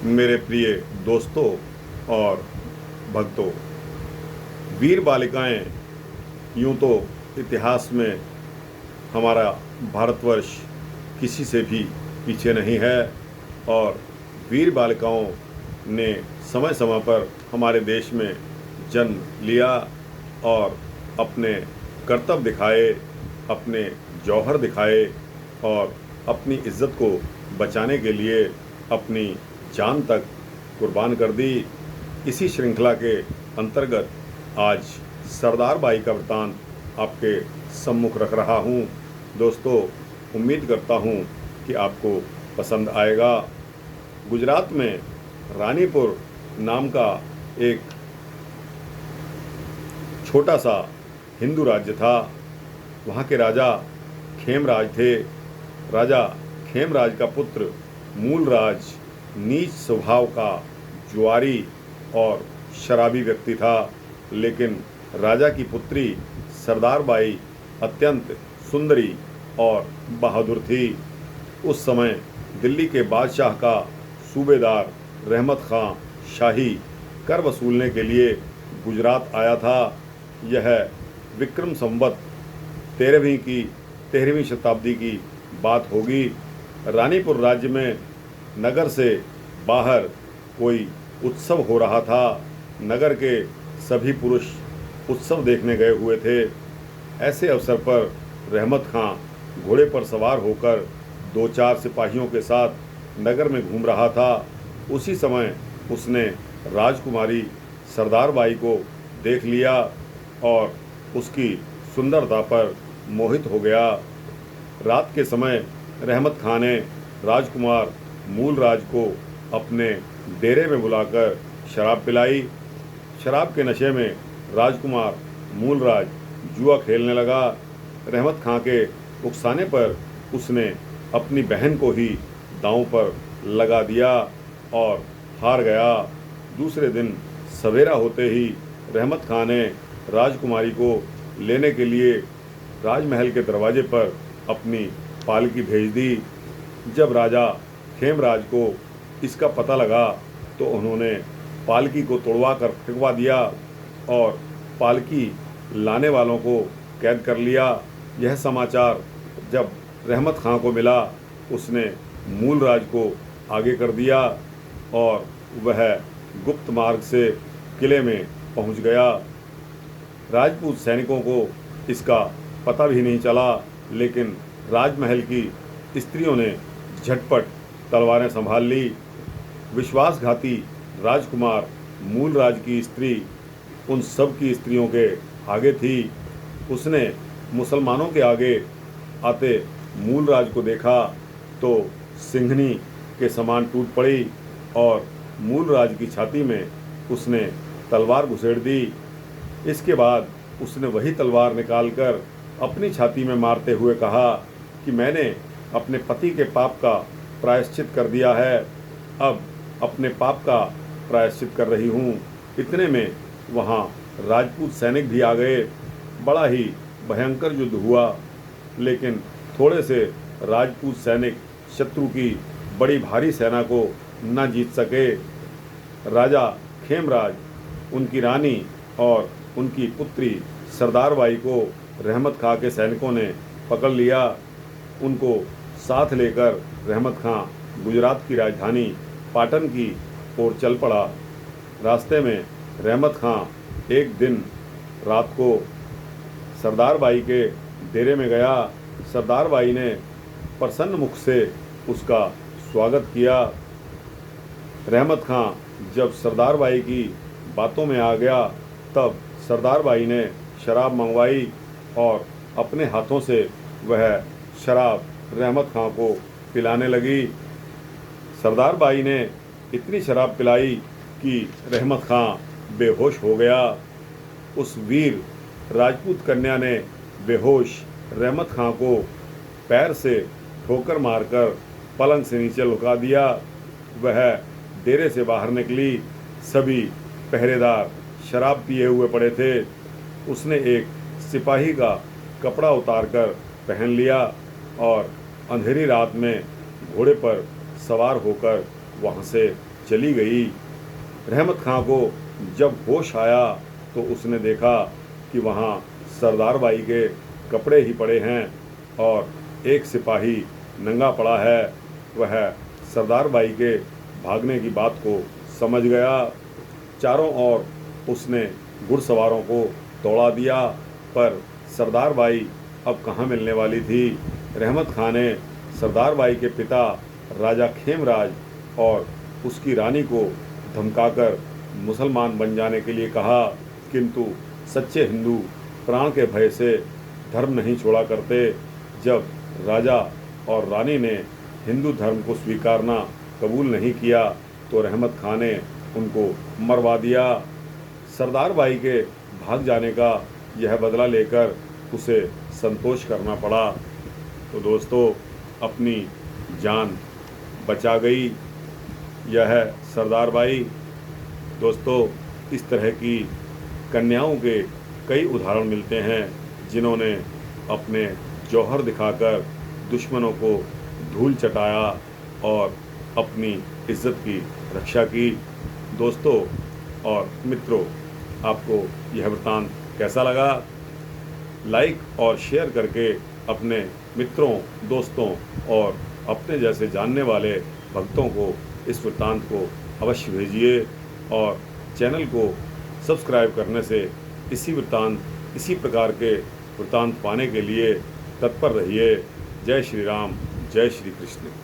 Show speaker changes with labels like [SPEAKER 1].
[SPEAKER 1] मेरे प्रिय दोस्तों और भक्तों, वीर बालिकाएं यूं तो इतिहास में हमारा भारतवर्ष किसी से भी पीछे नहीं है और वीर बालिकाओं ने समय समय पर हमारे देश में जन्म लिया और अपने कर्तव्य दिखाए, अपने जौहर दिखाए और अपनी इज्जत को बचाने के लिए अपनी जान तक कुर्बान कर दी। इसी श्रृंखला के अंतर्गत आज सरदार बाई का वृतांत आपके सम्मुख रख रहा हूँ। दोस्तों, उम्मीद करता हूँ कि आपको पसंद आएगा। गुजरात में रानीपुर नाम का एक छोटा सा हिंदू राज्य था। वहाँ के राजा खेमराज थे। राजा खेमराज का पुत्र मूलराज नीच स्वभाव का जुआरी और शराबी व्यक्ति था, लेकिन राजा की पुत्री सरदार बाई अत्यंत सुंदरी और बहादुर थी। उस समय दिल्ली के बादशाह का सूबेदार रहमत खां शाही कर वसूलने के लिए गुजरात आया था। यह विक्रम संवत 13वीं शताब्दी की बात होगी। रानीपुर राज्य में नगर से बाहर कोई उत्सव हो रहा था। नगर के सभी पुरुष उत्सव देखने गए हुए थे। ऐसे अवसर पर रहमत खां घोड़े पर सवार होकर 2-4 सिपाहियों के साथ नगर में घूम रहा था। उसी समय उसने राजकुमारी सरदार बाई को देख लिया और उसकी सुंदरता पर मोहित हो गया। रात के समय रहमत खां ने राजकुमार मूलराज को अपने डेरे में बुलाकर शराब पिलाई। शराब के नशे में राजकुमार मूलराज जुआ खेलने लगा। रहमत खां के उकसाने पर उसने अपनी बहन को ही दांव पर लगा दिया और हार गया। दूसरे दिन सवेरा होते ही रहमत खां ने राजकुमारी को लेने के लिए राजमहल के दरवाजे पर अपनी पालकी भेज दी। जब राजा खेमराज को इसका पता लगा तो उन्होंने पालकी को तोड़वा कर फेंकवा दिया और पालकी लाने वालों को कैद कर लिया। यह समाचार जब रहमत खां को मिला, उसने मूलराज को आगे कर दिया और वह गुप्त मार्ग से किले में पहुंच गया। राजपूत सैनिकों को इसका पता भी नहीं चला, लेकिन राजमहल की स्त्रियों ने झटपट तलवारें संभाल ली। विश्वासघाती राजकुमार मूलराज की स्त्री उन सब की स्त्रियों के आगे थी। उसने मुसलमानों के आगे आते मूलराज को देखा तो सिंहनी के समान टूट पड़ी और मूलराज की छाती में उसने तलवार घुसेड़ दी। इसके बाद उसने वही तलवार निकालकर अपनी छाती में मारते हुए कहा कि मैंने अपने पति के पाप का प्रायश्चित कर दिया है, अब अपने पाप का प्रायश्चित कर रही हूँ। इतने में वहाँ राजपूत सैनिक भी आ गए। बड़ा ही भयंकर युद्ध हुआ, लेकिन थोड़े से राजपूत सैनिक शत्रु की बड़ी भारी सेना को न जीत सके। राजा खेमराज, उनकी रानी और उनकी पुत्री सरदार बाई को रहमत खां के सैनिकों ने पकड़ लिया। उनको साथ लेकर रहमत खां गुजरात की राजधानी पाटन की ओर चल पड़ा। रास्ते में रहमत खां एक दिन रात को सरदार बाई के डेरे में गया। सरदार बाई ने प्रसन्न मुख से उसका स्वागत किया। रहमत खां जब सरदार बाई की बातों में आ गया, तब सरदार बाई ने शराब मंगवाई और अपने हाथों से वह शराब रहमत खां को पिलाने लगी। सरदार बाई ने इतनी शराब पिलाई कि रहमत खां बेहोश हो गया। उस वीर राजपूत कन्या ने बेहोश रहमत खां को पैर से ठोकर मारकर पलंग से नीचे लुका दिया। वह डेरे से बाहर निकली। सभी पहरेदार शराब पिए हुए पड़े थे। उसने एक सिपाही का कपड़ा उतारकर पहन लिया और अंधेरी रात में घोड़े पर सवार होकर वहाँ से चली गई। रहमत खां को जब होश आया तो उसने देखा कि वहाँ सरदार बाई के कपड़े ही पड़े हैं और एक सिपाही नंगा पड़ा है। वह सरदार बाई के भागने की बात को समझ गया। चारों ओर उसने घुड़सवारों को दौड़ा दिया, पर सरदार बाई अब कहाँ मिलने वाली थी। रहमत खां ने सरदार बाई के पिता राजा खेमराज और उसकी रानी को धमकाकर मुसलमान बन जाने के लिए कहा, किंतु सच्चे हिंदू प्राण के भय से धर्म नहीं छोड़ा करते। जब राजा और रानी ने हिंदू धर्म को स्वीकारना कबूल नहीं किया तो रहमत खां ने उनको मरवा दिया। सरदार बाई के भाग जाने का यह बदला लेकर उसे संतोष करना पड़ा। तो दोस्तों, अपनी जान बचा गई यह सरदार बाई। दोस्तों, इस तरह की कन्याओं के कई उदाहरण मिलते हैं जिन्होंने अपने जौहर दिखाकर दुश्मनों को धूल चटाया और अपनी इज्जत की रक्षा की। दोस्तों और मित्रों, आपको यह वृत्तांत कैसा लगा? लाइक और शेयर करके अपने मित्रों, दोस्तों और अपने जैसे जानने वाले भक्तों को इस वृत्तांत को अवश्य भेजिए और चैनल को सब्सक्राइब करने से इसी प्रकार के वृत्तांत पाने के लिए तत्पर रहिए। जय श्री राम, जय श्री कृष्ण।